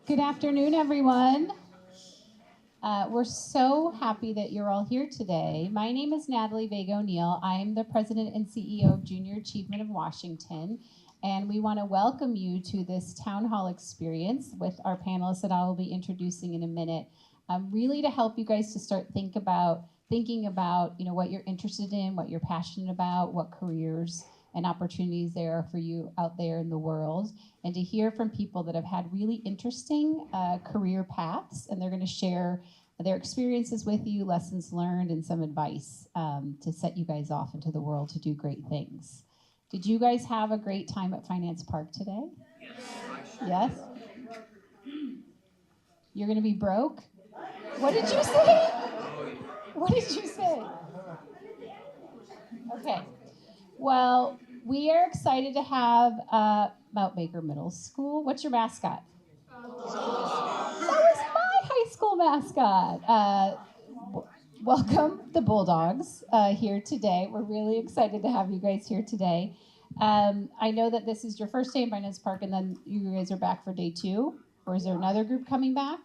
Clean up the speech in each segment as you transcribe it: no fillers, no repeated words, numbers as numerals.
Good afternoon, everyone. We're so happy that you're all here today. My name is Natalie Vega O'Neill. I am the president and CEO of Junior Achievement of Washington, and we want to welcome you to this town hall experience with our panelists that I will be introducing in a minute, really to help you guys to start thinking about what you're interested in, what you're passionate about, what careers and opportunities there are for you out there in the world, and to hear from people that have had really interesting career paths, and they're going to share their experiences with you, lessons learned, and some advice to set you guys off into the world to do great things. Did you guys have a great time at Finance Park today? Yes? You're going to be broke? What did you say? What did you say? Okay. Well, we are excited to have Mount Baker Middle School. What's your mascot? That was my high school mascot. Welcome the Bulldogs here today. We're really excited to have you guys here today. I know that this is your first day in Finance Park, and then you guys are back for day 2, or is there another group coming back?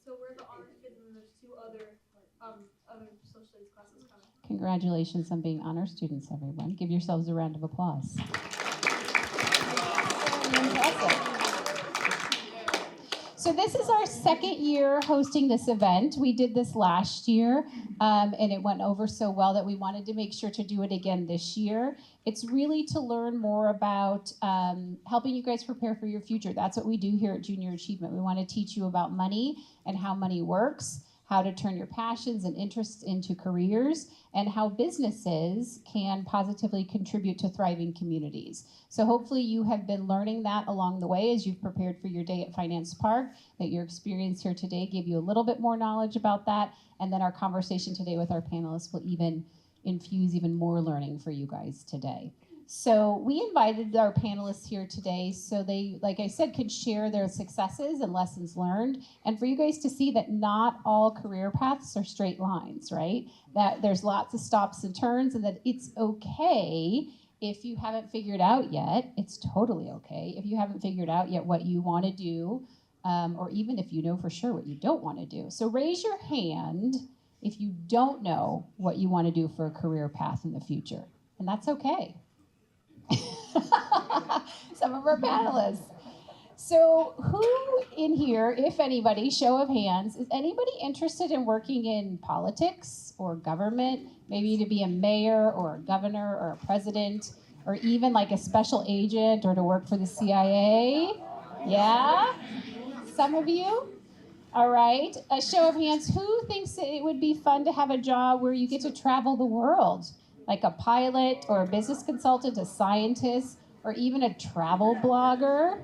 So we're the honors kids, and there's 2 other social studies classes coming. Congratulations on being honor students, everyone. Give yourselves a round of applause. Very impressive. So this is our second year hosting this event. We did this last year, and it went over so well that we wanted to make sure to do it again this year. It's really to learn more about helping you guys prepare for your future. That's what we do here at Junior Achievement. We want to teach you about money and how money works, how to turn your passions and interests into careers, and how businesses can positively contribute to thriving communities. So hopefully you have been learning that along the way as you've prepared for your day at Finance Park, that your experience here today gave you a little bit more knowledge about that, and then our conversation today with our panelists will even infuse even more learning for you guys today. So we invited our panelists here today so they, like I said, could share their successes and lessons learned, and for you guys to see that not all career paths are straight lines, right? That there's lots of stops and turns, and that it's okay if you haven't figured out yet. It's totally okay if you haven't figured out yet what you want to do, or even if you know for sure what you don't want to do. So raise your hand if you don't know what you want to do for a career path in the future, and that's okay. Some of our panelists. So who in here, if anybody, show of hands, is anybody interested in working in politics or government, maybe to be a mayor or a governor or a president, or even like a special agent or to work for the CIA? Yeah? Some of you? All right. A show of hands, who thinks it would be fun to have a job where you get to travel the world? Like a pilot or a business consultant, a scientist, or even a travel blogger?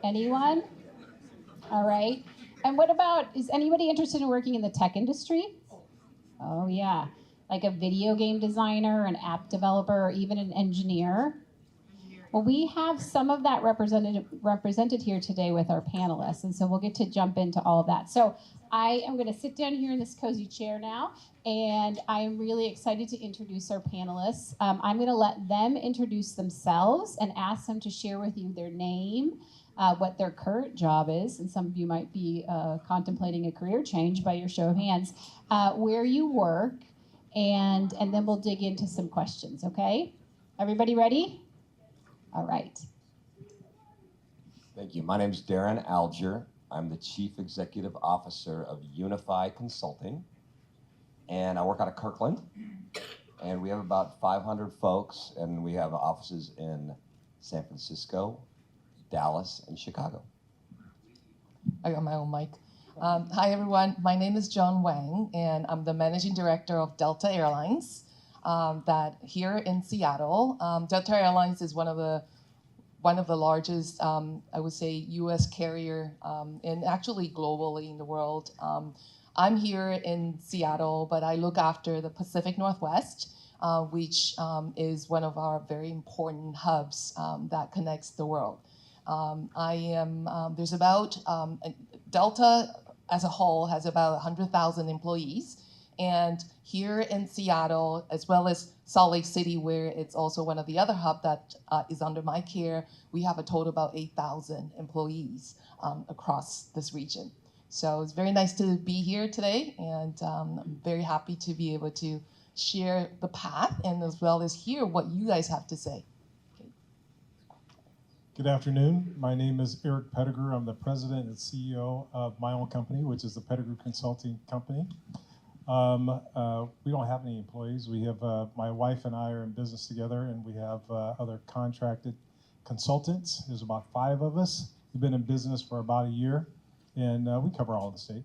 Anyone? All right. And what about, is anybody interested in working in the tech industry? Oh yeah. Like a video game designer, an app developer, or even an engineer? Well, we have some of that represented here today with our panelists, and so we'll get to jump into all of that. So I am going to sit down here in this cozy chair now, and I'm really excited to introduce our panelists. I'm going to let them introduce themselves and ask them to share with you their name, what their current job is, and some of you might be contemplating a career change by your show of hands, where you work, and then we'll dig into some questions, okay? Everybody ready? All right. Thank you. My name is Darren Alger. I'm the Chief Executive Officer of Unify Consulting, and I work out of Kirkland, and we have about 500 folks, and we have offices in San Francisco, Dallas, and Chicago. I got my own mic. Hi, everyone. My name is Joan Wang, and I'm the Managing Director of Delta Airlines. That here in Seattle, Delta Airlines is one of the largest, I would say, U.S. carrier, and actually globally in the world. I'm here in Seattle, but I look after the Pacific Northwest, which is one of our very important hubs that connects the world. There's about, Delta as a whole has about 100,000 employees. And here in Seattle, as well as Salt Lake City, where it's also one of the other hubs that is under my care, we have a total of about 8,000 employees across this region. So it's very nice to be here today, and I'm very happy to be able to share the path and as well as hear what you guys have to say. Okay. Good afternoon. My name is Eric Pettigrew. I'm the president and CEO of my own company, which is the Pettigrew Consulting Company. We don't have any employees. We have my wife and I are in business together, and we have other contracted consultants. There's about 5 of us. We've been in business for about a year, and we cover all of the state.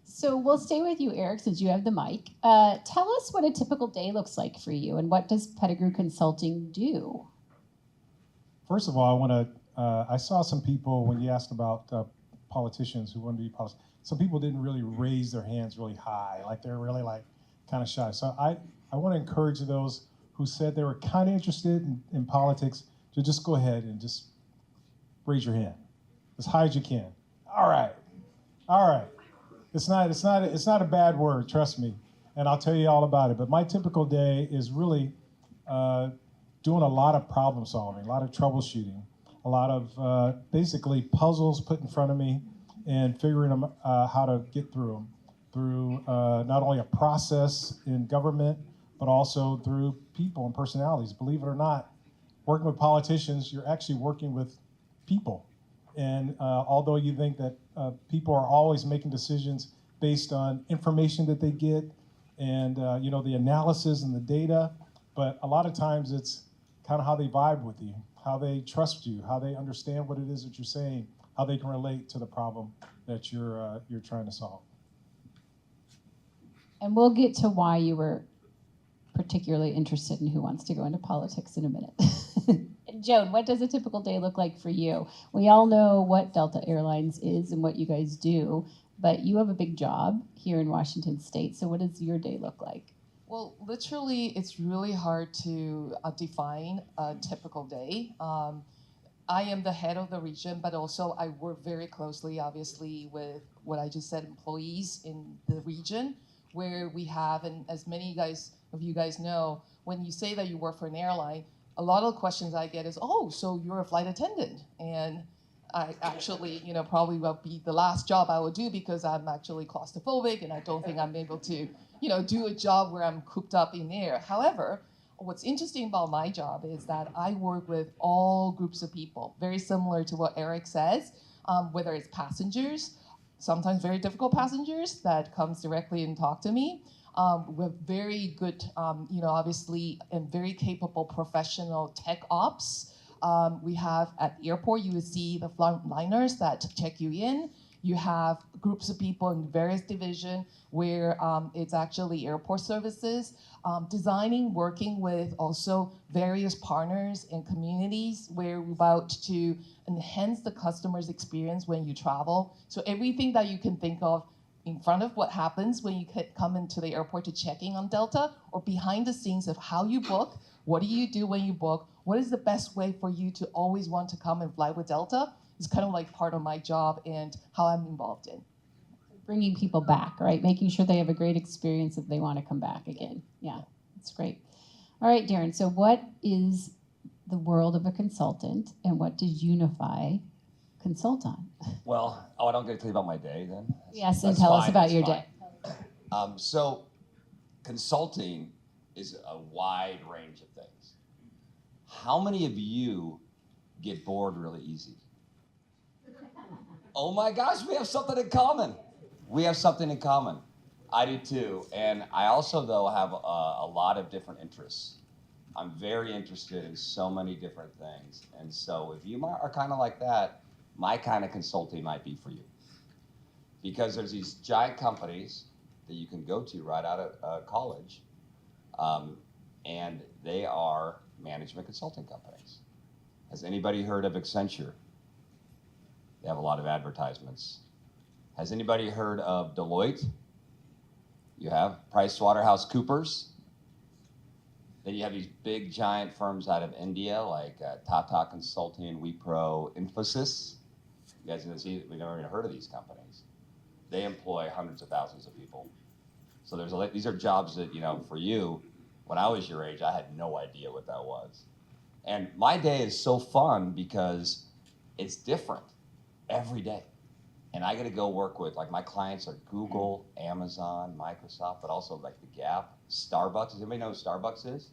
So we'll stay with you, Eric, since you have the mic. Tell us what a typical day looks like for you, and what does Pettigrew Consulting do? First of all, I want to. I saw some people when you asked about politicians who wanted to be politicians. Some people didn't really raise their hands really high, like they're really like kind of shy. So I want to encourage those who said they were kind of interested in politics to just go ahead and just raise your hand as high as you can. All right. It's not a bad word, trust me, and I'll tell you all about it. But my typical day is really doing a lot of problem solving, a lot of troubleshooting, a lot of basically puzzles put in front of me, and figuring them how to get through them through not only a process in government, but also through people and personalities. Believe it or not, working with politicians, you're actually working with people. And although you think that people are always making decisions based on information that they get and the analysis and the data, but a lot of times it's kind of how they vibe with you, how they trust you, how they understand what it is that you're saying, how they can relate to the problem that you're trying to solve. And we'll get to why you were particularly interested in who wants to go into politics in a minute. Joan, what does a typical day look like for you? We all know what Delta Airlines is and what you guys do, but you have a big job here in Washington State. So what does your day look like? Well, literally, it's really hard to define a typical day. I am the head of the region, but also I work very closely, obviously, with what I just said, employees in the region, where we have, and as many of you guys know, when you say that you work for an airline, a lot of the questions I get is, oh, so you're a flight attendant. And I actually, probably will be the last job I will do because I'm actually claustrophobic and I don't think I'm able to, do a job where I'm cooped up in air. However, what's interesting about my job is that I work with all groups of people, very similar to what Eric says, whether it's passengers, sometimes very difficult passengers that comes directly and talk to me, with very good, obviously, and very capable professional tech ops. We have at the airport, you will see the frontliners that check you in. You have groups of people in various divisions where it's actually airport services, designing, working with also various partners and communities where we're about to enhance the customer's experience when you travel. So everything that you can think of in front of what happens when you come into the airport to checking on Delta, or behind the scenes of how you book, what do you do when you book, what is the best way for you to always want to come and fly with Delta, is kind of like part of my job and how I'm involved in. Bringing people back, right? Making sure they have a great experience if they want to come back again. Yeah, that's great. All right, Darren, so what is the world of a consultant, and what does Unify consult on? Well, I don't get to tell you about my day then? Yes, and That's tell us fine, about that's your fine. day. So consulting is a wide range of things. How many of you get bored really easy? Oh my gosh, we have something in common. We have something in common. I do too. And I also, though, have a lot of different interests. I'm very interested in so many different things. And so if you are kind of like that, my kind of consulting might be for you. Because there's these giant companies that you can go to right out of college, and they are management consulting companies. Has anybody heard of Accenture? They have a lot of advertisements. Has anybody heard of Deloitte? You have PricewaterhouseCoopers. Then you have these big giant firms out of India like Tata Consulting, Wipro, Infosys. You guys can see we've never even heard of these companies. They employ hundreds of thousands of people. So these are jobs that, for you, when I was your age, I had no idea what that was. And my day is so fun because it's different every day. And I get to go work with, like, my clients are Google, Amazon, Microsoft, but also like the Gap, Starbucks. Does anybody know who Starbucks is?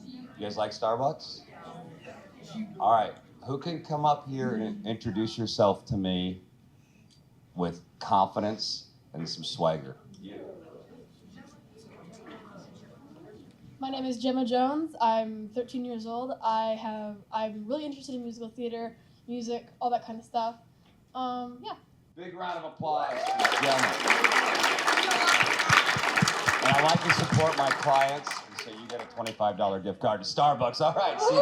You guys like Starbucks? All right. Who can come up here and introduce yourself to me with confidence and some swagger? My name is Gemma Jones. I'm 13 years old. I'm really interested in musical theater, music, all that kind of stuff. Yeah. Big round of applause for Gemma. And I like to support my clients, and so you get a $25 gift card to Starbucks. All right, see,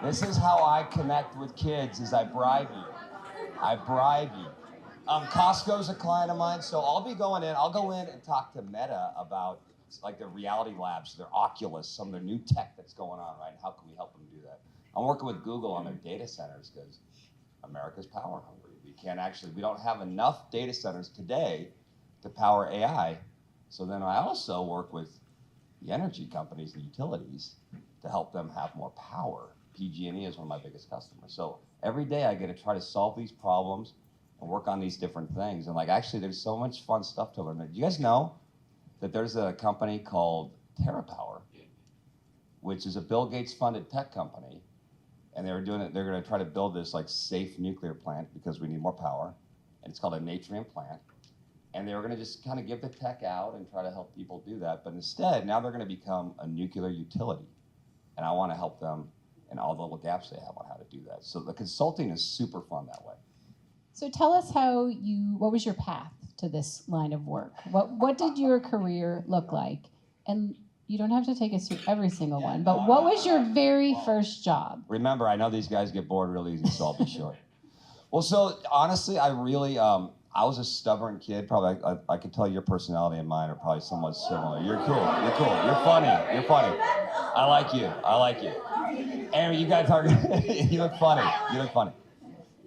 this is how I connect with kids, is I bribe you. Costco's a client of mine, so I'll go in and talk to Meta about, like, their reality labs, their Oculus, some of their new tech that's going on, right? How can we help them do that? I'm working with Google on their data centers because America's power hungry. We don't have enough data centers today to power AI. So then I also work with the energy companies, the utilities, to help them have more power. PG&E is one of my biggest customers. So every day I get to try to solve these problems and work on these different things. And, like, actually there's so much fun stuff to learn. Do you guys know that there's a company called TerraPower, which is a Bill Gates funded tech company? And they're going to try to build this, like, safe nuclear plant because we need more power. And it's called a Natrium plant. And they were going to just kind of give the tech out and try to help people do that. But instead, now they're going to become a nuclear utility. And I want to help them in all the little gaps they have on how to do that. So the consulting is super fun that way. So tell us what was your path to this line of work? What did your career look like? And you don't have to take us through every single one, but what was your very first job? Remember, I know these guys get bored real easy, so I'll be short. Well, so honestly, I really, I was a stubborn kid. Probably, I could tell your personality and mine are probably somewhat similar. You're cool. You're funny. I like you. And you guys are, you look funny.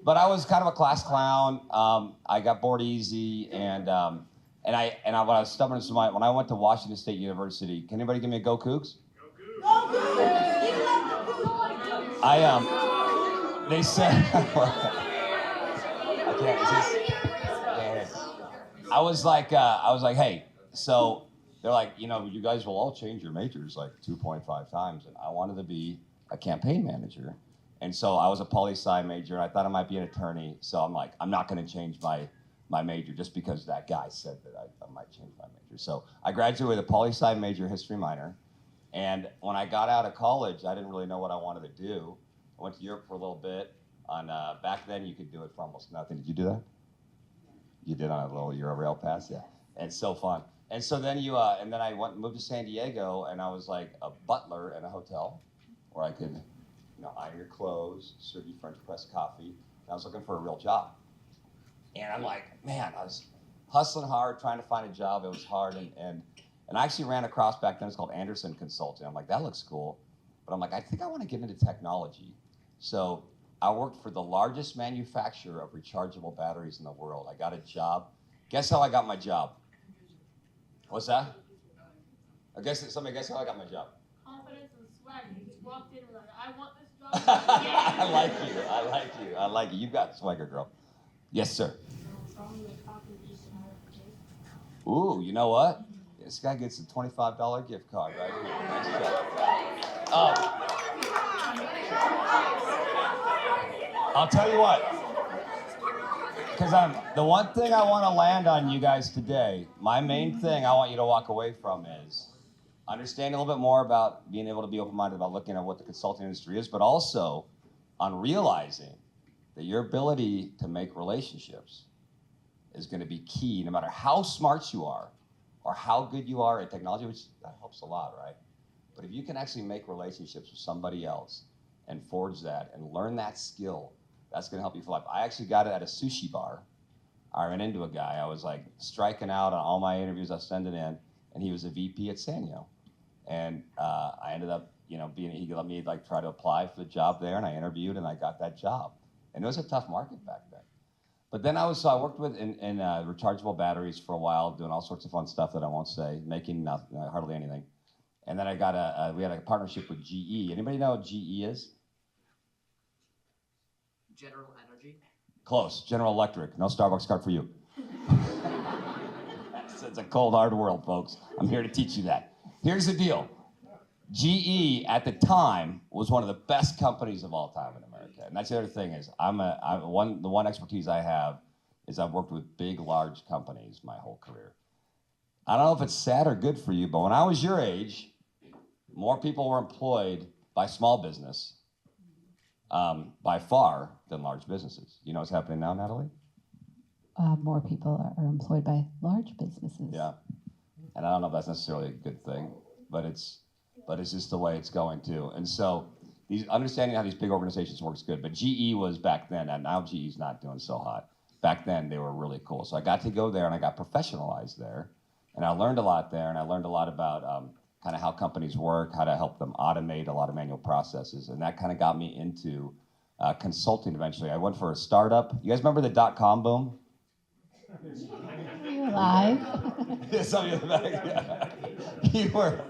But I was kind of a class clown. I got bored easy, and when I was stubborn, so when I went to Washington State University, can anybody give me a Go Cougs? Go Cougs! They said, I can't resist. I was like, hey, so they're like, you guys will all change your majors like 2.5 times, and I wanted to be a campaign manager. And so I was a poli-sci major, and I thought I might be an attorney. So I'm like, I'm not going to change my major just because that guy said that I might change my major. So I graduated with a poli-sci major, history minor. And when I got out of college, I didn't really know what I wanted to do. I went to Europe for a little bit. Back then, you could do it for almost nothing. Did you do that? You did on a little Euro-Rail pass? Yeah. It's so fun. And so then I moved to San Diego, and I was like a butler in a hotel where I could iron your clothes, serve you French press coffee. And I was looking for a real job. And I'm like, man, I was hustling hard, trying to find a job. It was hard. And I actually ran across, back then it's called Anderson Consulting. I'm like, that looks cool. But I'm like, I think I want to get into technology. So I worked for the largest manufacturer of rechargeable batteries in the world. I got a job. Guess how I got my job? What's that? Somebody guess how I got my job? Confidence and swag. You just walked in and were like, I want this job. I like you. You've got swagger, girl. Yes, sir. Ooh, you know what? This guy gets a $25 gift card right here. Nice job. I'll tell you what. Because the one thing I want to land on you guys today, my main thing I want you to walk away from is understanding a little bit more about being able to be open-minded about looking at what the consulting industry is, but also on realizing that your ability to make relationships is going to be key no matter how smart you are or how good you are at technology, which that helps a lot, right? But if you can actually make relationships with somebody else and forge that and learn that skill, that's going to help you for life. I actually got it at a sushi bar. I ran into a guy. I was like striking out on all my interviews I was sending in, and he was a VP at Sanyo. And I ended up, he let me try to apply for the job there, and I interviewed, and I got that job. And it was a tough market back then. But then I worked with in rechargeable batteries for a while, doing all sorts of fun stuff that I won't say, making nothing, hardly anything. And then I got we had a partnership with GE. Anybody know what GE is? General Energy. Close. General Electric. No Starbucks card for you. It's a cold, hard world, folks. I'm here to teach you that. Here's the deal. GE at the time was one of the best companies of all time in America. And that's the other thing is the one expertise I have is I've worked with big, large companies my whole career. I don't know if it's sad or good for you, but when I was your age, more people were employed by small business by far than large businesses. You know what's happening now, Natalie? More people are employed by large businesses. Yeah. And I don't know if that's necessarily a good thing, but it's just the way it's going too. And so understanding how these big organizations work is good, but GE was back then, and now GE's not doing so hot. Back then, they were really cool. So I got to go there and I got professionalized there. And I learned a lot there, and I learned a lot about kind of how companies work, how to help them automate a lot of manual processes. And that kind of got me into consulting eventually. I went for a startup. You guys remember the dot-com boom? Are you alive? Some of you in the back, yeah.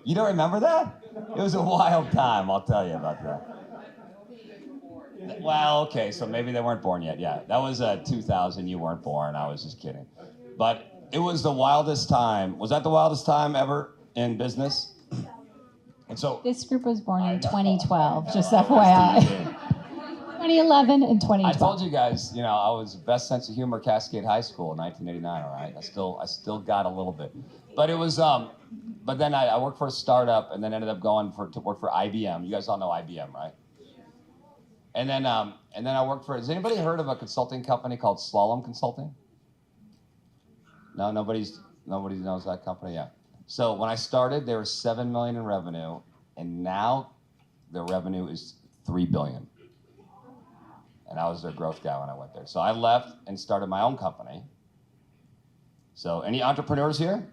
You don't remember that? It was a wild time, I'll tell you about that. Well, okay, so maybe they weren't born yet. Yeah, that was 2000. You weren't born. I was just kidding. But it was the wildest time. Was that the wildest time ever in business? And so This group was born in 2012, just FYI. 2011 and 2012. I told you guys, I was best sense of humor Cascade High School in 1989. All right, I still got a little bit, but it was but then I worked for a startup and then ended up going to work for IBM. You guys all know IBM, right? And then I worked for. Has anybody heard of a consulting company called Slalom Consulting? No, nobody knows that company. Yeah. So when I started, they were $7 million in revenue, and now their revenue is $3 billion. And I was their growth guy when I went there. So I left and started my own company. So any entrepreneurs here?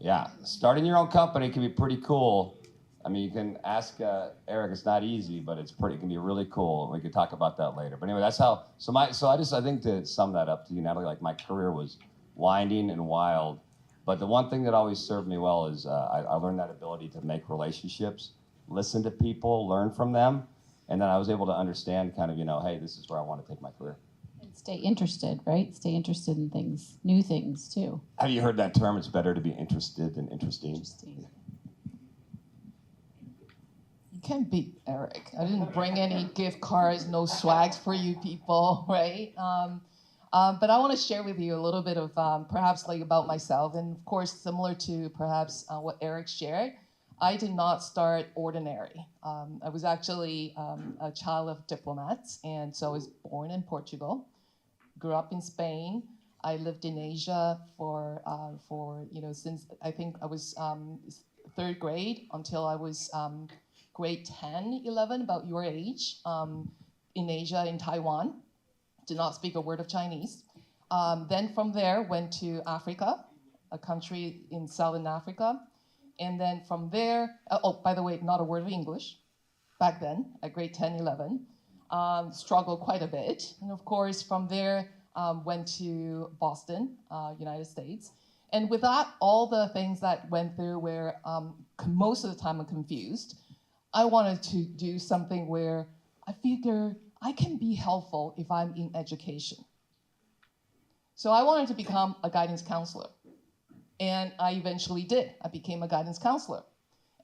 Yeah, starting your own company can be pretty cool. I mean, you can ask Eric. It's not easy, but it can be really cool. We could talk about that later. But anyway, that's how. I think to sum that up to you, Natalie, like my career was winding and wild, but the one thing that always served me well is I learned that ability to make relationships, listen to people, learn from them, and then I was able to understand kind of hey, this is where I want to take my career. And stay interested, right? Stay interested in things, new things too. Have you heard that term? It's better to be interested than interesting. Interesting. You can't beat Eric. I didn't bring any gift cards, no swags for you people, right? But I want to share with you a little bit of perhaps like about myself, and of course similar to perhaps what Eric shared. I did not start ordinary. I was actually a child of diplomats, and so I was born in Portugal, grew up in Spain. I lived in Asia for since I think I was third grade until I was grade 10, 11, about your age, in Asia, in Taiwan. Did not speak a word of Chinese. Then from there, went to Africa, a country in Southern Africa. And then from there, by the way, not a word of English back then, at grade 10, 11. Struggled quite a bit. And of course, from there, went to Boston, United States. And with that, all the things that went through where most of the time I'm confused, I wanted to do something where I figure I can be helpful if I'm in education. So I wanted to become a guidance counselor. And I eventually did. I became a guidance counselor.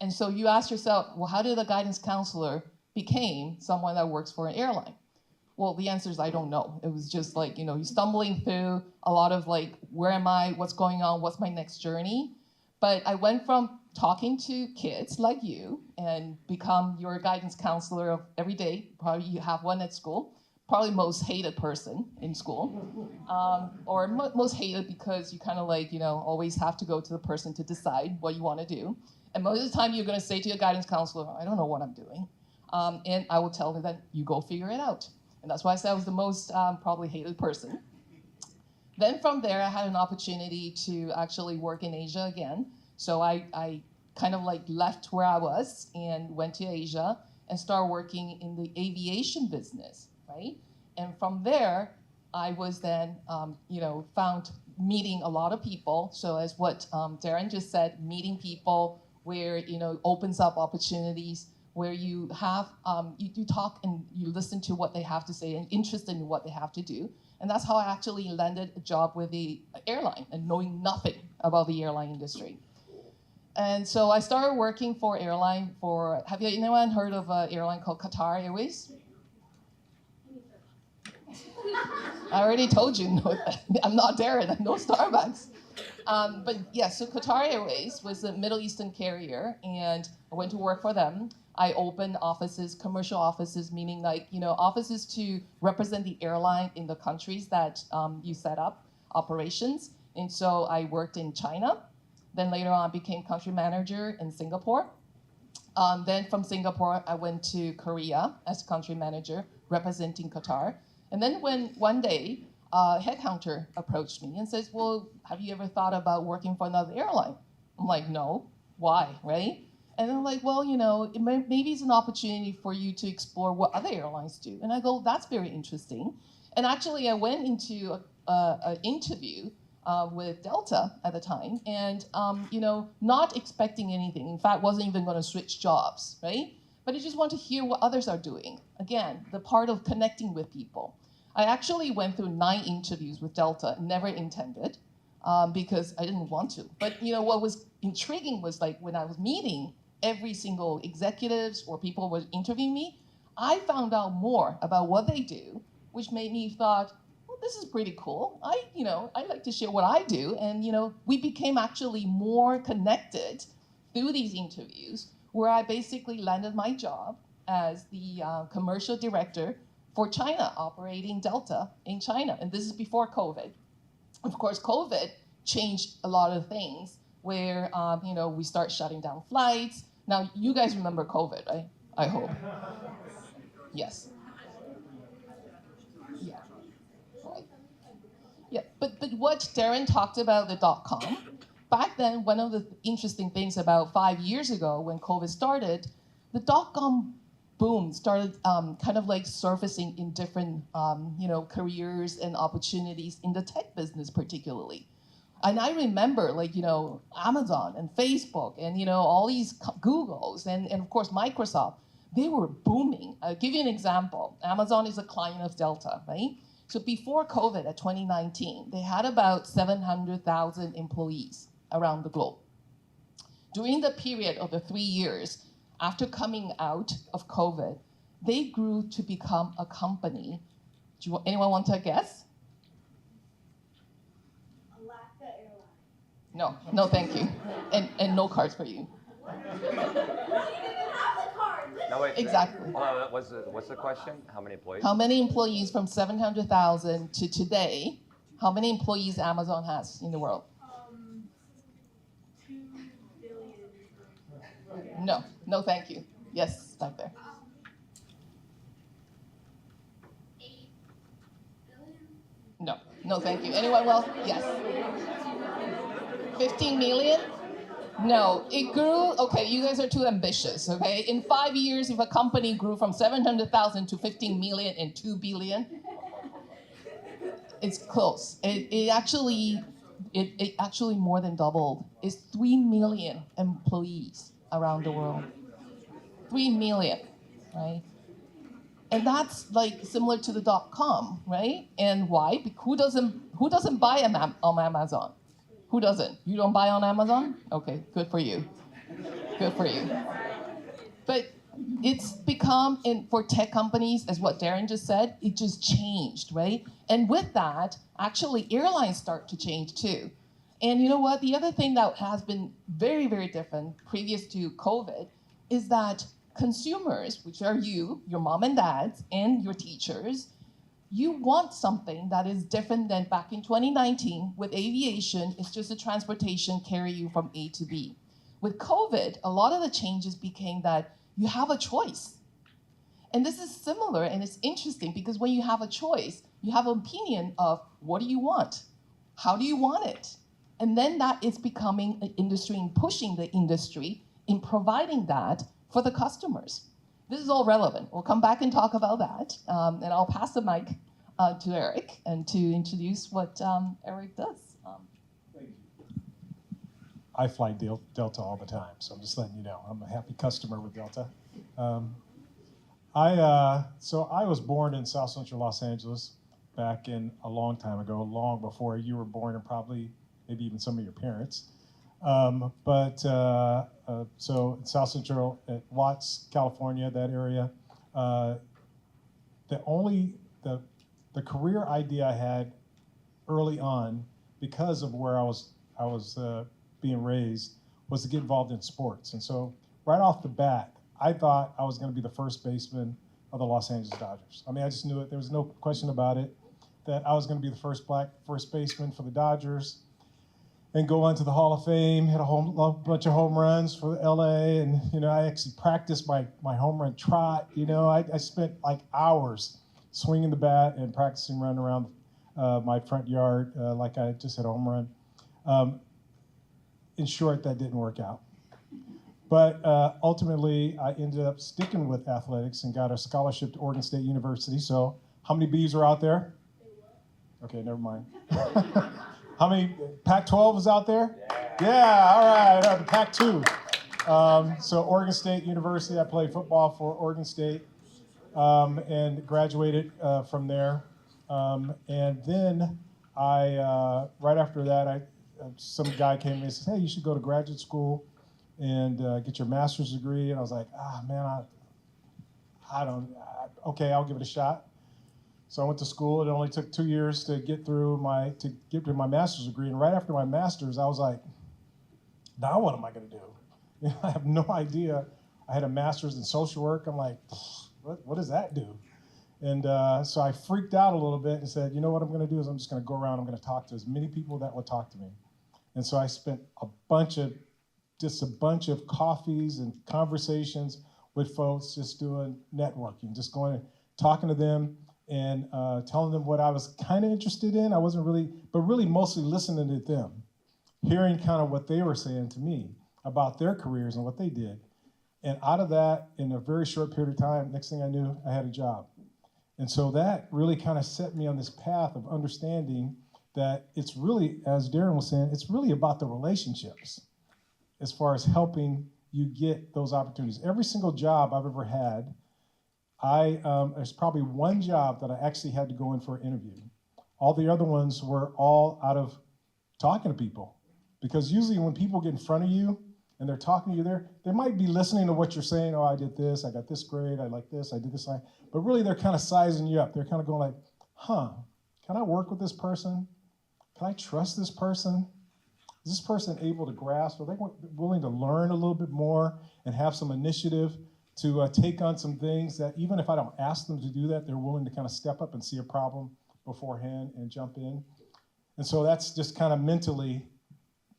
And so you ask yourself, well, how did a guidance counselor become someone that works for an airline? Well, the answer is I don't know. It was just like, you're stumbling through a lot of like, where am I? What's going on? What's my next journey? But I went from talking to kids like you and become your guidance counselor of every day. Probably you have one at school. Probably most hated person in school, or most hated because you kind of like, always have to go to the person to decide what you want to do. And most of the time you're going to say to your guidance counselor, I don't know what I'm doing. And I will tell her that you go figure it out. And that's why I said I was the most probably hated person. Then from there, I had an opportunity to actually work in Asia again. So I kind of like left where I was and went to Asia and started working in the aviation business. Right? And from there, I was then, found meeting a lot of people. So as what Darren just said, meeting people where, opens up opportunities, where you have, you talk and you listen to what they have to say and interested in what they have to do. And that's how I actually landed a job with the airline and knowing nothing about the airline industry. And so I started working for airline for, have anyone heard of an airline called Qatar Airways? I already told you, no, I'm not Darren, I'm no Starbucks. But yeah, so Qatar Airways was a Middle Eastern carrier, and I went to work for them. I opened offices, commercial offices, meaning offices to represent the airline in the countries that you set up operations. And so I worked in China. Then later on, I became country manager in Singapore. Then from Singapore, I went to Korea as country manager, representing Qatar. And then when one day, a headhunter approached me and says, well, have you ever thought about working for another airline? I'm like, no, why, right? And they're like, well, maybe it's an opportunity for you to explore what other airlines do. And I go, that's very interesting. And actually, I went into an interview with Delta at the time, and not expecting anything. In fact, wasn't even going to switch jobs, right? But I just want to hear what others are doing. Again, the part of connecting with people. I actually went through 9 interviews with Delta, never intended, because I didn't want to. But what was intriguing was when I was meeting every single executives or people were interviewing me, I found out more about what they do, which made me thought, well, this is pretty cool. I like to share what I do. And, we became actually more connected through these interviews, where I basically landed my job as the commercial director for China, operating Delta in China. And this is before COVID. Of course, COVID changed a lot of things where, we start shutting down flights. Now, you guys remember COVID, right? I hope. Yes. Yeah. Right. Yeah, but what Darren talked about, the .com, back then, one of the interesting things about 5 years ago when COVID started, the .com boom started surfacing in different, careers and opportunities in the tech business particularly. And I remember Amazon and Facebook and, all these Googles and of course, Microsoft, they were booming. I'll give you an example. Amazon is a client of Delta, right? So before COVID at 2019, they had about 700,000 employees around the globe. During the period of the 3 years after coming out of COVID, they grew to become a company. Anyone want to guess? No, thank you. And no cards for you. No, wait. Exactly. What's the question? How many employees? How many employees from 700,000 to today, how many employees Amazon has in the world? 2 billion. No, thank you. Yes, back there. 8 billion? No, thank you. Anyone else? Yes. 15 million? No, it grew, okay, you guys are too ambitious, okay? In 5 years, if a company grew from 700,000 to 15 million and 2 billion, it's close. It actually more than doubled. It's 3 million employees around the world. 3 million, right? And that's similar to the .com, right? And why? Who doesn't buy on Amazon? Who doesn't? You don't buy on Amazon? Okay, good for you. Good for you. But it's become, for tech companies, as what Darren just said, it just changed, right? And with that, actually airlines start to change too. And you know what? The other thing that has been very, very different previous to COVID is that consumers, which are you, your mom and dads, and your teachers, you want something that is different than back in 2019 with aviation. It's just a transportation carry you from A to B. With COVID, a lot of the changes became that you have a choice. And this is similar, and it's interesting because when you have a choice, you have an opinion of what do you want? How do you want it? And then that is becoming an industry and pushing the industry in providing that for the customers. This is all relevant. We'll come back and talk about that, and I'll pass the mic to Eric and to introduce what Eric does. I fly Delta all the time, so I'm just letting you know. I'm a happy customer with Delta. So I was born in South Central Los Angeles back in a long time ago, long before you were born and probably maybe even some of your parents. So in South Central at Watts, California, that area, the career idea I had early on, because of where I was being raised, was to get involved in sports. And so right off the bat, I thought I was going to be the first baseman of the Los Angeles Dodgers. I mean, I just knew it. There was no question about it, that I was going to be the first black first baseman for the Dodgers and go on to the Hall of Fame, hit a bunch of home runs for LA. And, I actually practiced my home run trot. I spent like hours swinging the bat and practicing running around my front yard like I just hit a home run. In short, that didn't work out. But ultimately, I ended up sticking with athletics and got a scholarship to Oregon State University. So how many Bs are out there? Okay, never mind. How many? Pac-12 is out there? Yeah, all right, the Pac-2. So Oregon State University, I played football for Oregon State and graduated from there. And then right after that, some guy came to me and said, hey, you should go to graduate school and get your master's degree. And I was like, man, okay, I'll give it a shot. So I went to school. It only took 2 years to get to my master's degree. And right after my master's, I was like, now what am I going to do? I have no idea. I had a master's in social work. I'm like, what does that do? And so I freaked out a little bit and said, you know what I'm going to do is I'm just going to go around. I'm going to talk to as many people that would talk to me. And so I spent a bunch of coffees and conversations with folks, just doing networking, just going and talking to them and telling them what I was kind of interested in. I wasn't really, but really mostly listening to them, hearing kind of what they were saying to me about their careers and what they did. And out of that, in a very short period of time, next thing I knew, I had a job. And so that really kind of set me on this path of understanding that it's really, as Darren was saying, it's really about the relationships as far as helping you get those opportunities. Every single job I've ever had, there's probably one job that I actually had to go in for an interview. All the other ones were all out of talking to people. Because usually when people get in front of you and they're talking to you, they might be listening to what you're saying. Oh, I did this, I got this grade, I like this, I did this. But really they're kind of sizing you up. They're kind of going like, can I work with this person? Can I trust this person? Is this person able to grasp? Are they willing to learn a little bit more and have some initiative to take on some things that even if I don't ask them to do that, they're willing to kind of step up and see a problem beforehand and jump in. And so that's just kind of mentally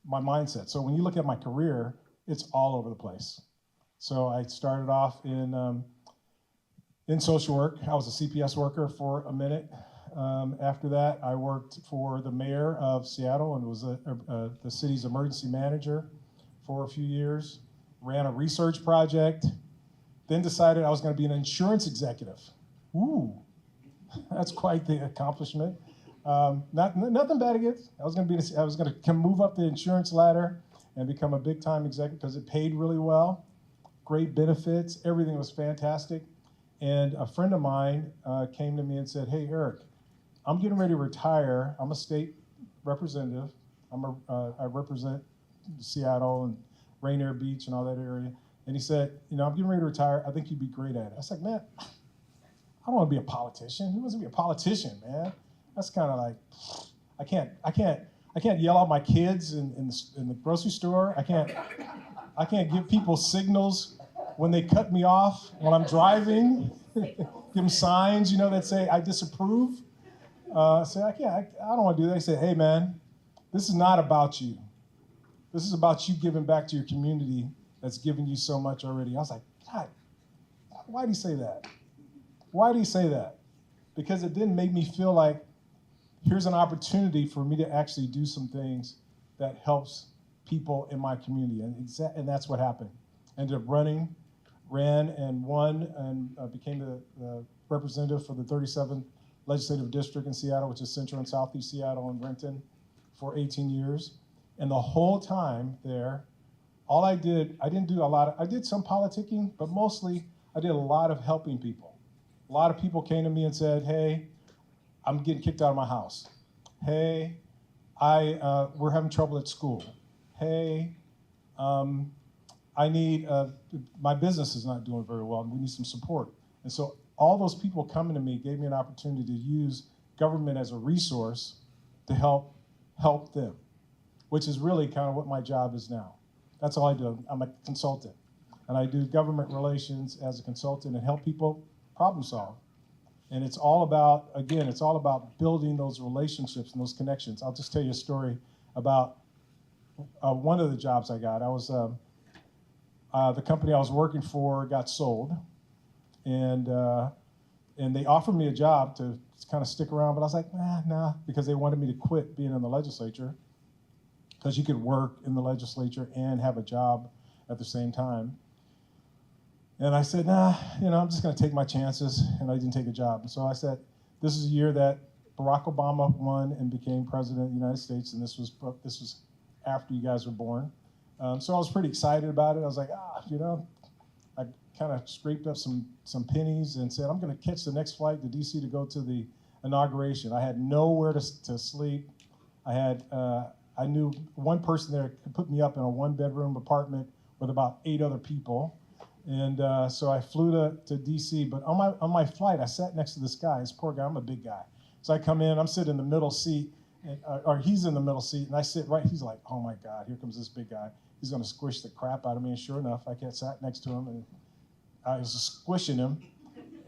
my mindset. So when you look at my career, it's all over the place. So I started off in social work. I was a CPS worker for a minute. After that, I worked for the mayor of Seattle and was the city's emergency manager for a few years. Ran a research project. Then decided I was going to be an insurance executive. Ooh, that's quite the accomplishment. Nothing bad against. I was going to move up the insurance ladder and become a big-time executive because it paid really well, great benefits, everything was fantastic. And a friend of mine came to me and said, "Hey, Eric, I'm getting ready to retire. I'm a state representative. I represent Seattle and Rainier Beach and all that area." And he said, "I'm getting ready to retire. I think you'd be great at it." I was like, "Man, I don't want to be a politician. Who wants to be a politician, man? That's kind of like, I can't yell at my kids in the grocery store. I can't give people signals when they cut me off when I'm driving. Give them signs, that say I disapprove. So I don't want to do that." They say, "Hey, man, this is not about you. This is about you giving back to your community that's given you so much already." I was like, "God, why do you say that? Why do you say that?" Because it didn't make me feel like here's an opportunity for me to actually do some things that helps people in my community. And that's what happened. Ended up ran and won and became the representative for the 37th legislative district in Seattle, which is Central and Southeast Seattle and Renton, for 18 years. And the whole time there, all I didn't do a lot of, I did some politicking, but mostly I did a lot of helping people. A lot of people came to me and said, hey, I'm getting kicked out of my house. Hey, we're having trouble at school. Hey, I need, my business is not doing very well and we need some support. And so all those people coming to me gave me an opportunity to use government as a resource to help them, which is really kind of what my job is now. That's all I do. I'm a consultant. And I do government relations as a consultant and help people problem solve. And it's all about, again, it's all about building those relationships and those connections. I'll just tell you a story about one of the jobs I got. I was, the company I was working for got sold. And they offered me a job to kind of stick around, but I was like, nah, because they wanted me to quit being in the legislature, because you could work in the legislature and have a job at the same time. And I said, nah, I'm just gonna take my chances, and I didn't take a job. And so I said, this is a year that Barack Obama won and became president of the United States, and this was after you guys were born. So I was pretty excited about it. I was like, I kind of scraped up some pennies and said, I'm gonna catch the next flight to DC to go to the inauguration. I had nowhere to sleep. I knew one person there could put me up in a 1-bedroom apartment with about 8 other people. And so I flew to DC, but on my flight, I sat next to this guy, this poor guy, I'm a big guy. So I come in, I'm sitting in the middle seat, or he's in the middle seat, and I sit right, he's like, oh my God, here comes this big guy. He's gonna squish the crap out of me, and sure enough, I sat next to him, and I was squishing him.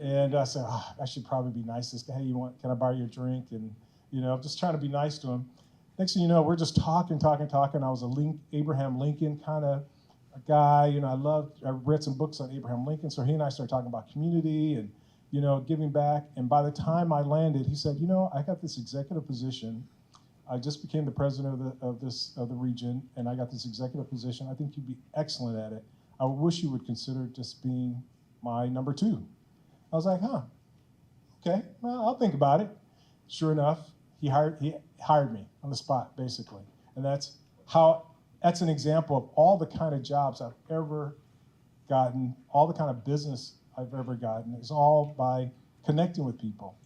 And I said, I should probably be nice to this guy. Hey, can I borrow your drink? And just trying to be nice to him. Next thing you know, we're just talking. I was a Abraham Lincoln kind of a guy. I read some books on Abraham Lincoln. So he and I started talking about community and, giving back. And by the time I landed, he said, I got this executive position. I just became the president of the region, and I got this executive position. I think you'd be excellent at it. I wish you would consider just being my number 2. I was like, okay, well, I'll think about it. Sure enough, he hired me on the spot, basically. And that's an example of all the kind of jobs I've ever gotten, all the kind of business I've ever gotten, is all by connecting with people.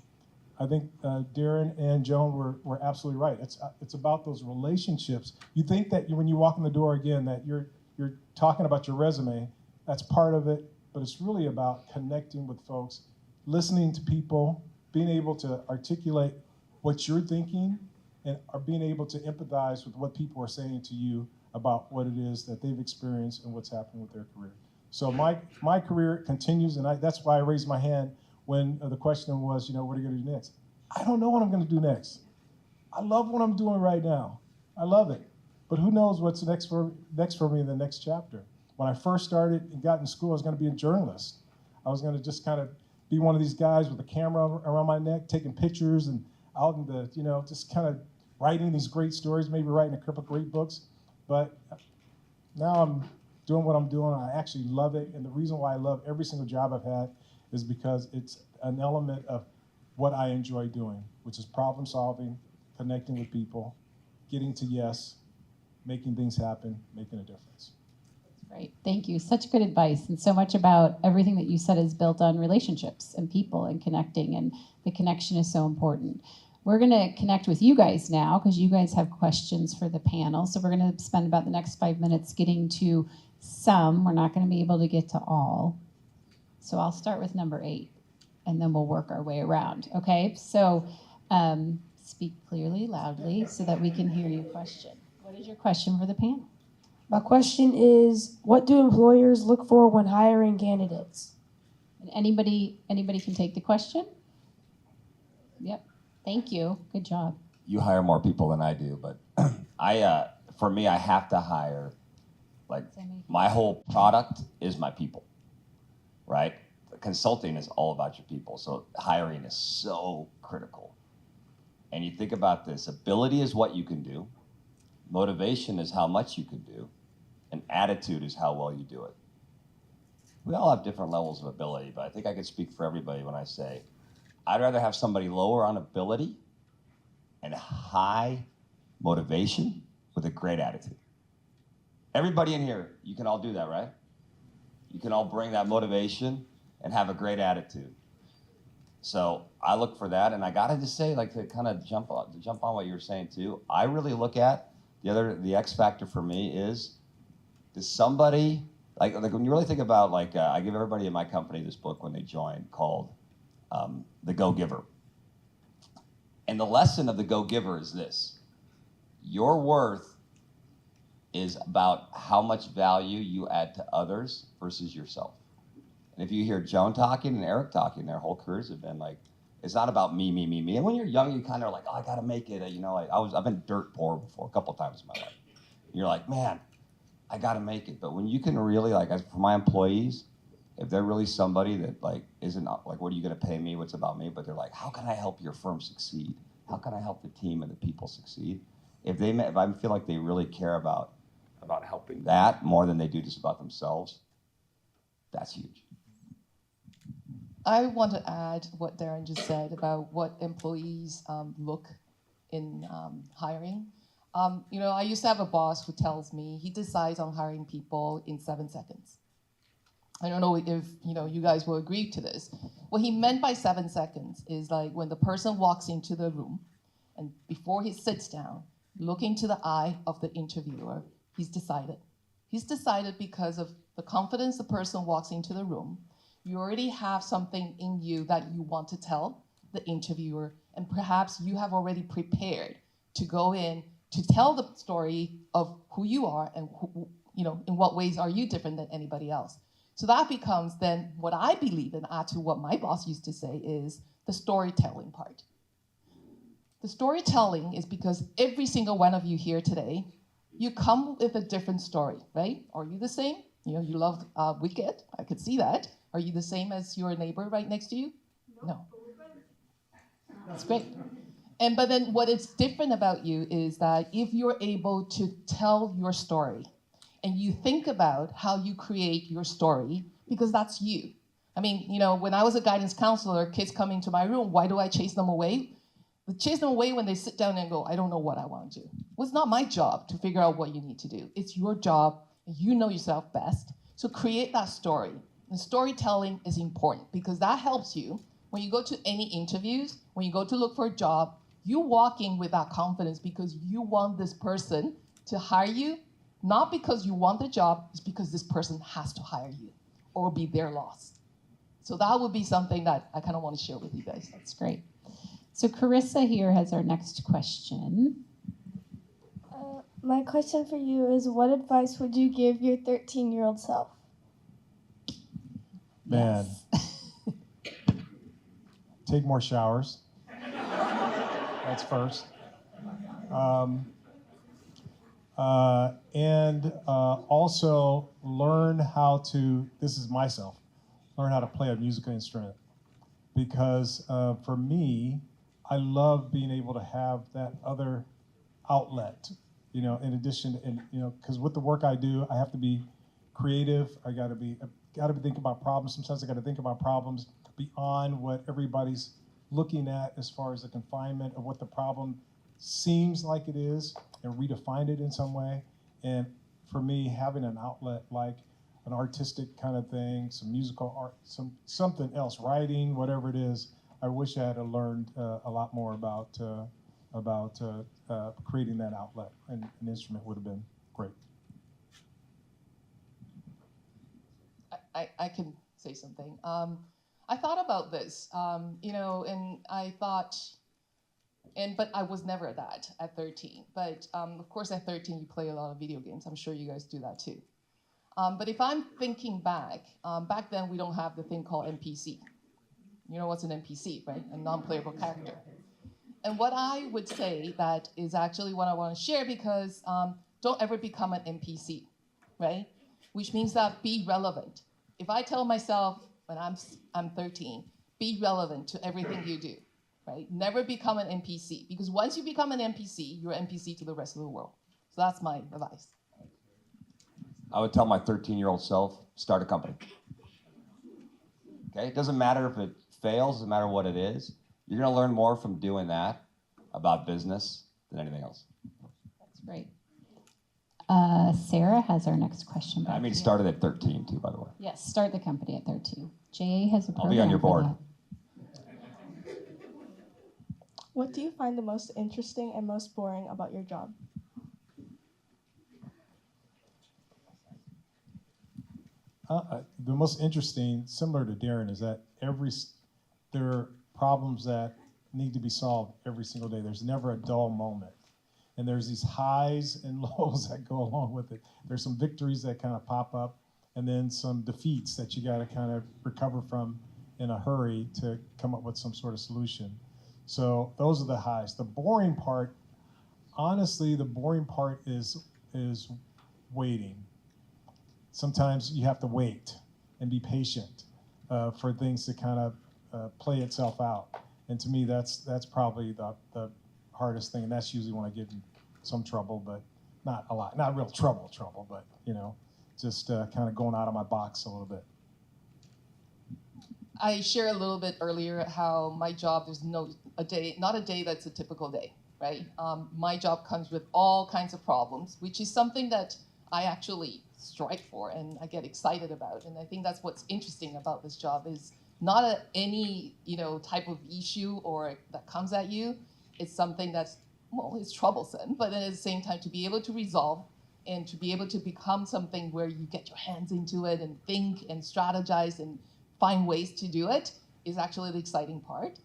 I think Darren and Joan were absolutely right. It's about those relationships. You think that when you walk in the door again, that you're talking about your resume, that's part of it, but it's really about connecting with folks, listening to people, being able to articulate what you're thinking, and are being able to empathize with what people are saying to you about what it is that they've experienced and what's happening with their career. So my career continues, and that's why I raised my hand when the question was, what are you gonna do next? I don't know what I'm gonna do next. I love what I'm doing right now. I love it. But who knows what's next for me in the next chapter. When I first started and got in school, I was gonna be a journalist. I was gonna just kind of be one of these guys with a camera around my neck, taking pictures and out in the, just kind of writing these great stories, maybe writing a couple great books. But now I'm doing what I'm doing. I actually love it. And the reason why I love every single job I've had is because it's an element of what I enjoy doing, which is problem solving, connecting with people, getting to yes, making things happen, making a difference. Right. Thank you. Such good advice. And so much about everything that you said is built on relationships and people and connecting. And the connection is so important. We're going to connect with you guys now because you guys have questions for the panel. So we're going to spend about the next 5 minutes getting to some. We're not going to be able to get to all. So I'll start with number 8, and then we'll work our way around. Okay? So speak clearly, loudly, so that we can hear your question. What is your question for the panel? My question is, what do employers look for when hiring candidates? And anybody can take the question? Yep. Thank you. Good job. You hire more people than I do, but for me, I have to hire, my whole product is my people, right? Consulting is all about your people, so hiring is so critical. And you think about this, ability is what you can do, motivation is how much you can do, and attitude is how well you do it. We all have different levels of ability, but I think I can speak for everybody when I say, I'd rather have somebody lower on ability and high motivation with a great attitude. Everybody in here, you can all do that, right? You can all bring that motivation and have a great attitude. So I look for that, and I gotta just say, like, to kind of jump on what you were saying too, I really look at the X factor for me is, does somebody, like when you really think about, like, I give everybody in my company this book when they join called The Go-Giver. And the lesson of the Go-Giver is this: your worth is about how much value you add to others versus yourself. And if you hear Joan talking and Eric talking, their whole careers have been like, it's not about me. And when you're young, you kind of are like, oh, I gotta make it. You know, like I've been dirt poor before a couple times in my life. And you're like, man, I gotta make it. But when you can really, like, as for my employees, if they're really somebody that like isn't like, what are you gonna pay me? What's about me? But they're like, how can I help your firm succeed? How can I help the team and the people succeed? If I feel like they really care about helping that more than they do just about themselves, that's huge. I want to add what Darren just said about what employees look in hiring. You know, I used to have a boss who tells me he decides on hiring people in 7 seconds. I don't know if you guys will agree to this. What he meant by 7 seconds is like when the person walks into the room and before he sits down, look into the eye of the interviewer, he's decided. He's decided because of the confidence the person walks into the room. You already have something in you that you want to tell the interviewer, and perhaps you have already prepared to go in to tell the story of who you are and in what ways are you different than anybody else. So that becomes then what I believe, and add to what my boss used to say, is the storytelling part. The storytelling is because every single one of you here today, you come with a different story, right? Are you the same? You know, you love Wicked, I could see that. Are you the same as your neighbor right next to you? No. That's great. But then what is different about you is that if you're able to tell your story and you think about how you create your story, because that's you. I mean, you know, when I was a guidance counselor, kids coming to my room, why do I chase them away? I chase them away when they sit down and go, I don't know what I want to do. Well, it's not my job to figure out what you need to do. It's your job, and you know yourself best. So create that story. And storytelling is important because that helps you when you go to any interviews, when you go to look for a job, you walk in with that confidence because you want this person to hire you, not because you want the job, it's because this person has to hire you or be their loss. So that would be something that I kind of want to share with you guys. That's great. So Carissa here has our next question. My question for you is, what advice would you give your 13-year-old self? Man, take more showers. That's first. And also learn how to, this is myself, learn how to play a musical instrument. Because for me, I love being able to have that other outlet, you know, in addition, and you know, because with the work I do, I have to be creative. I got to be thinking about problems. Sometimes I got to think about problems beyond what everybody's looking at as far as the confinement of what the problem seems like it is, and redefine it in some way. And for me, having an outlet like an artistic kind of thing, some musical art, something else, writing, whatever it is, I wish I had learned a lot more about creating that outlet, and an instrument would have been great. I can say something. I thought about this, you know, and I thought, but I was never that at 13. But of course, at 13, you play a lot of video games. I'm sure you guys do that too. But if I'm thinking back, back then we don't have the thing called NPC. You know what's an NPC, right? A non-playable character. And what I would say that is actually what I want to share, because don't ever become an NPC, right? Which means that be relevant. If I tell myself when I'm 13, be relevant to everything you do, right? Never become an NPC, because once you become an NPC, you're an NPC to the rest of the world. So that's my advice. I would tell my 13-year-old self, start a company. Okay, it doesn't matter if it fails, doesn't matter what it is, you're gonna learn more from doing that about business than anything else. That's great. Sarah has our next question. I mean, started at 13 too, by the way. Yes, start the company at 13. Jay has a program. I'll be on your board. for What do you find the most interesting and most boring about your job? The most interesting, similar to Darren, is that there are problems that need to be solved every single day. There's never a dull moment. And there's these highs and lows that go along with it. There's some victories that kind of pop up, and then some defeats that you got to kind of recover from in a hurry to come up with some sort of solution. So those are the highs. The boring part, honestly, the boring part is waiting. Sometimes you have to wait and be patient for things to kind of play itself out. And to me, that's probably the hardest thing, and that's usually when I get in some trouble, but not a lot, not real trouble, but just kind of going out of my box a little bit. I shared a little bit earlier how my job, there's not a day that's a typical day, right? My job comes with all kinds of problems, which is something that I actually strive for and I get excited about. And I think that's what's interesting about this job is not any type of issue or that comes at you. It's something that's, it's troublesome, but then at the same time to be able to resolve and to be able to become something where you get your hands into it and think and strategize and find ways to do it is actually the exciting part.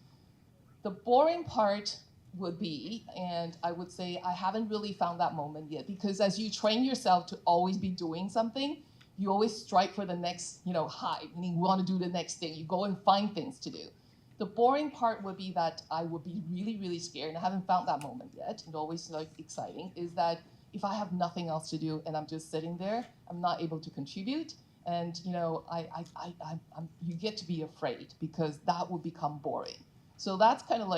The boring part would be, and I would say I haven't really found that moment yet, because as you train yourself to always be doing something, you always strive for the next high, meaning you want to do the next thing. You go and find things to do. The boring part would be that I would be really, really scared, and I haven't found that moment yet, and always exciting, is that if I have nothing else to do and I'm just sitting there, I'm not able to contribute, and you get to be afraid because that would become boring. So that's kind of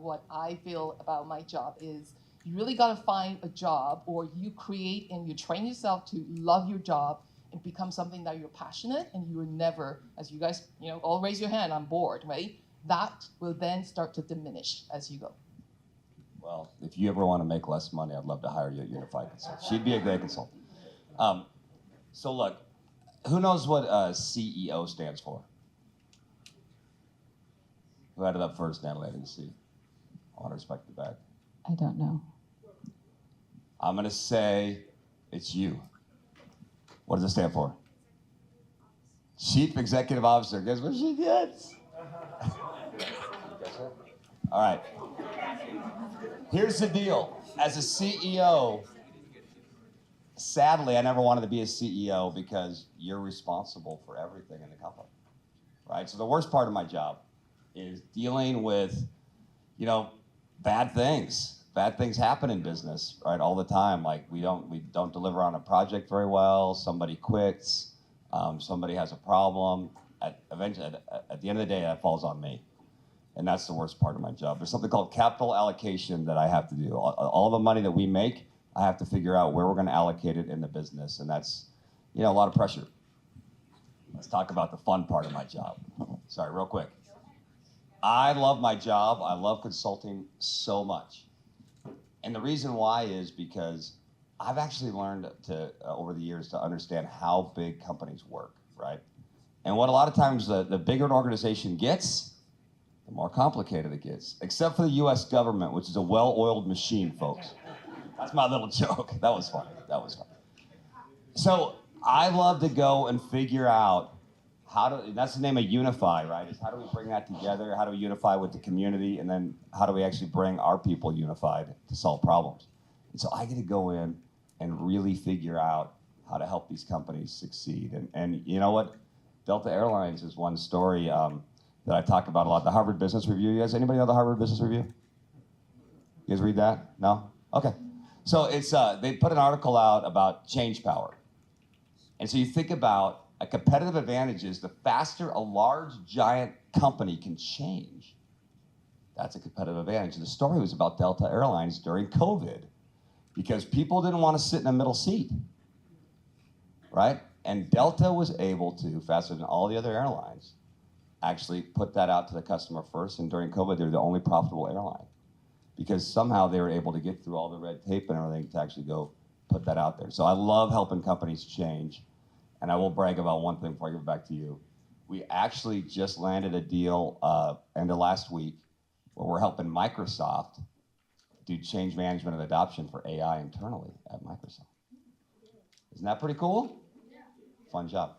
what I feel about my job is you really got to find a job, or you create and you train yourself to love your job and become something that you're passionate, and you are never, as you guys all raise your hand, I'm bored, right? That will then start to diminish as you go. Well, if you ever want to make less money, I'd love to hire you at Unify Consult. She'd be a great consultant. So look, who knows what CEO stands for? Who had it up first, Natalie? I didn't see. I want to respect the back. I don't know. I'm going to say it's you. What does it stand for? Chief Executive Officer. Guess what she gets? All right. Here's the deal. As a CEO, sadly, I never wanted to be a CEO because you're responsible for everything in the company, right? So the worst part of my job is dealing with, bad things. Bad things happen in business, right? All the time. Like we don't deliver on a project very well. Somebody quits. Somebody has a problem. Eventually, at the end of the day, that falls on me. And that's the worst part of my job. There's something called capital allocation that I have to do. All the money that we make, I have to figure out where we're going to allocate it in the business. And that's, a lot of pressure. Let's talk about the fun part of my job. Sorry, real quick. I love my job. I love consulting so much. And the reason why is because I've actually learned over the years to understand how big companies work, right? And what a lot of times the bigger an organization gets, the more complicated it gets, except for the US government, which is a well-oiled machine, folks. That's my little joke. That was funny. So I love to go and figure out that's the name of Unify, right? Is how do we bring that together? How do we unify with the community? And then how do we actually bring our people unified to solve problems? And so I get to go in and really figure out how to help these companies succeed. And you know what? Delta Airlines is one story that I talk about a lot. The Harvard Business Review. You guys, anybody know the Harvard Business Review? You guys read that? No? Okay. So it's they put an article out about change power. And so you think about a competitive advantage is the faster a large, giant company can change. That's a competitive advantage. And the story was about Delta Airlines during COVID because people didn't want to sit in a middle seat, right? And Delta was able to, faster than all the other airlines, actually put that out to the customer first. And during COVID, they're the only profitable airline because somehow they were able to get through all the red tape and everything to actually go put that out there. So I love helping companies change. And I will brag about one thing before I give it back to you. We actually just landed a deal end of last week where we're helping Microsoft do change management and adoption for AI internally at Microsoft. Isn't that pretty cool? Yeah. Fun job.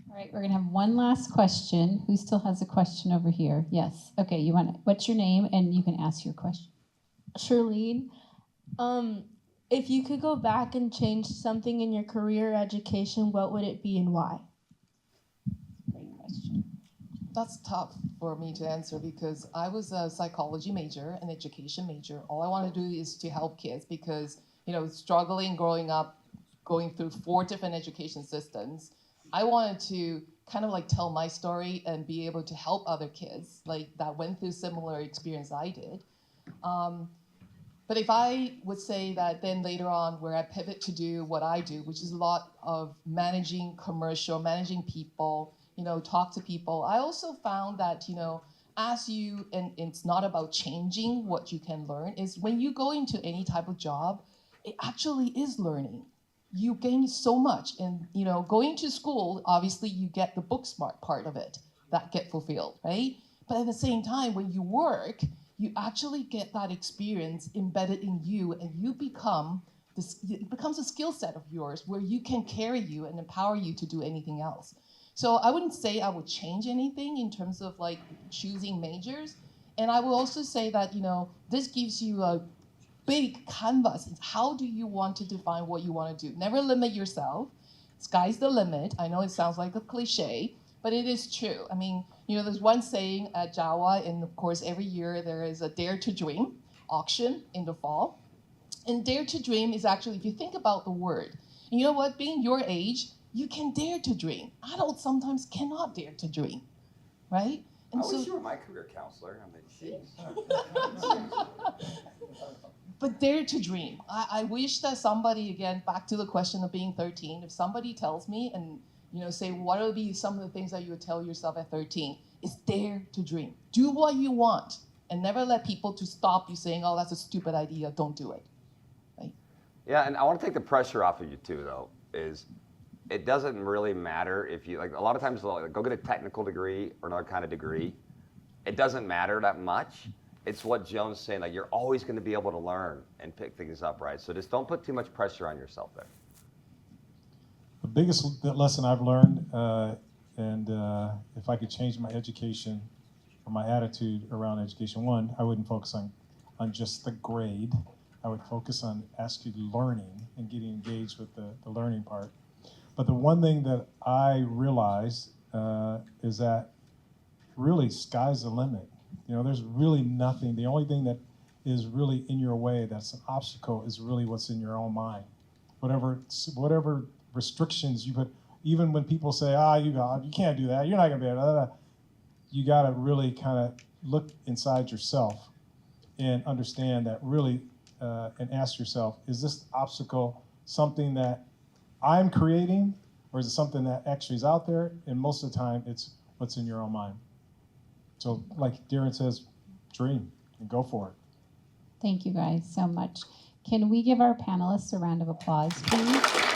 All right, we're gonna have one last question. Who still has a question over here? Yes. Okay, what's your name and you can ask your question. Charlene, if you could go back and change something in your career or education, what would it be and why? Great question. That's tough for me to answer because I was a psychology major, an education major. All I want to do is to help kids because, struggling growing up, going through 4 different education systems, I wanted to kind of like tell my story and be able to help other kids like that went through similar experience I did. But if I would say that then later on where I pivot to do what I do, which is a lot of managing commercial, managing people, talk to people, I also found that, and it's not about changing what you can learn, is when you go into any type of job, it actually is learning. You gain so much. And, going to school, obviously you get the book smart part of it that get fulfilled, right? But at the same time, when you work, you actually get that experience embedded in you and it becomes a skill set of yours where you can carry you and empower you to do anything else. So I wouldn't say I would change anything in terms of like choosing majors. And I will also say that, this gives you a big canvas. How do you want to define what you want to do? Never limit yourself. Sky's the limit. I know it sounds like a cliche, but it is true. I mean, there's one saying at JAWA, and of course every year there is a Dare to Dream auction in the fall. And Dare to Dream is actually, if you think about the word, and you know what, being your age, you can dare to dream. Adults sometimes cannot dare to dream, right? And I wish you were my career counselor. I mean, jeez. But dare to dream. I wish that somebody, again, back to the question of being 13, if somebody tells me and, say, what would be some of the things that you would tell yourself at 13, is dare to dream. Do what you want and never let people to stop you saying, oh, that's a stupid idea, don't do it, right? Yeah, and I want to take the pressure off of you too, though, is it doesn't really matter if you, like a lot of times, go get a technical degree or another kind of degree. It doesn't matter that much. It's what Joan's saying, like you're always going to be able to learn and pick things up, right? So just don't put too much pressure on yourself there. The biggest lesson I've learned, if I could change my education or my attitude around education, one, I wouldn't focus on just the grade. I would focus on actually learning and getting engaged with the learning part. But the one thing that I realized is that really sky's the limit. There's really nothing. The only thing that is really in your way that's an obstacle is really what's in your own mind. Whatever restrictions you put, even when people say, you can't do that, you're not gonna be able to, you gotta really kind of look inside yourself and understand that really, and ask yourself, is this obstacle something that I'm creating, or is it something that actually is out there? And most of the time, it's what's in your own mind. So like Darren says, dream and go for it. Thank you guys so much. Can we give our panelists a round of applause, please?